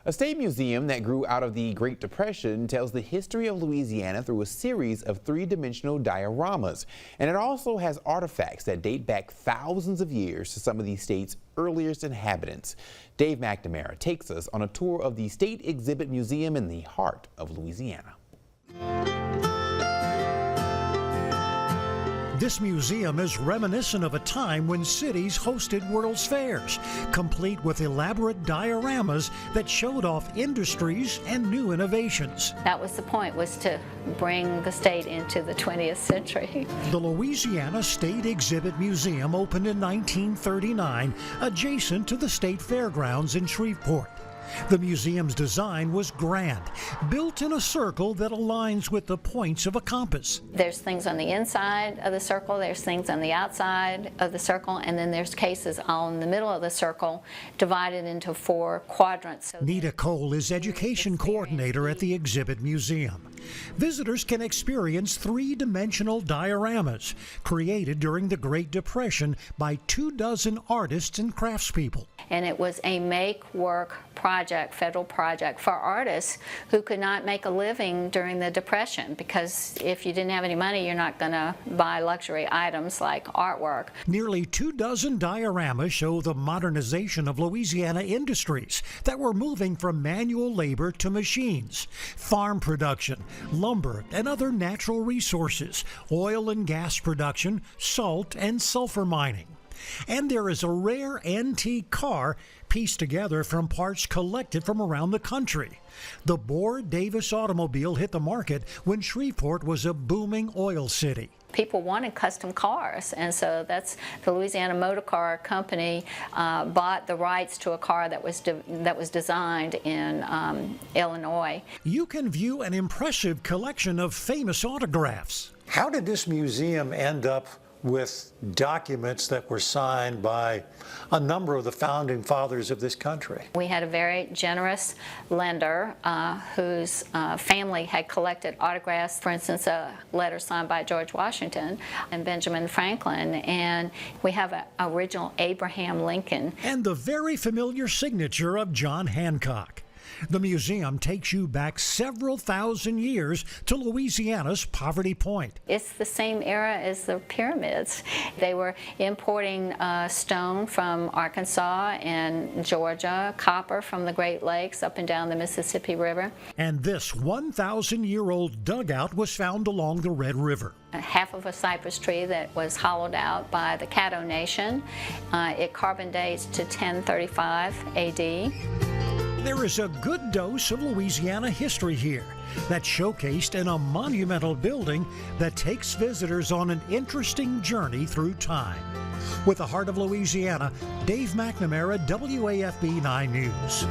A state museum that grew out of the Great Depression tells the history of Louisiana through a series of three-dimensional dioramas. And it also has artifacts that date back thousands of years to some of the state's earliest inhabitants. Dave McNamara takes us on a tour of the State Exhibit Museum in the heart of Louisiana. This museum is reminiscent of a time when cities hosted World's Fairs, complete with elaborate dioramas that showed off industries and new innovations. That was the point, was to bring the state into the 20th century. The Louisiana State Exhibit Museum opened in 1939, adjacent to the state fairgrounds in Shreveport. The museum's design was grand, built in a circle that aligns with the points of a compass. There's things on the inside of the circle, there's things on the outside of the circle, and then there's cases all in the middle of the circle divided into 4 quadrants. So Nita Cole is education coordinator at the Exhibit Museum. Visitors can experience three-dimensional dioramas created during the Great Depression by 24 artists and craftspeople. And it was a make-work project, federal project for artists who could not make a living during the Depression, because if you didn't have any money, you're not going to buy luxury items like artwork. Nearly 24 dioramas show the modernization of Louisiana industries that were moving from manual labor to machines, farm production, lumber and other natural resources, oil and gas production, salt and sulfur mining. And there is a rare antique car pieced together from parts collected from around the country. The Bohr Davis automobile hit the market when Shreveport was a booming oil city. People wanted custom cars, and so that's the Louisiana Motor Car Company bought the rights to a car that was designed in Illinois. You can view an impressive collection of famous autographs. How did this museum end up with documents that were signed by a number of the founding fathers of this country? We had a very generous lender whose family had collected autographs, for instance, a letter signed by George Washington and Benjamin Franklin, and we have an original Abraham Lincoln. And the very familiar signature of John Hancock. The museum takes you back several thousand years to Louisiana's Poverty Point. It's the same era as the pyramids. They were importing stone from Arkansas and Georgia, copper from the Great Lakes up and down the Mississippi River. And this 1,000-year-old dugout was found along the Red River. Half of a cypress tree that was hollowed out by the Caddo Nation. It carbon dates to 1035 AD. There is a good dose of Louisiana history here that's showcased in a monumental building that takes visitors on an interesting journey through time. With the heart of Louisiana, Dave McNamara, WAFB 9 News.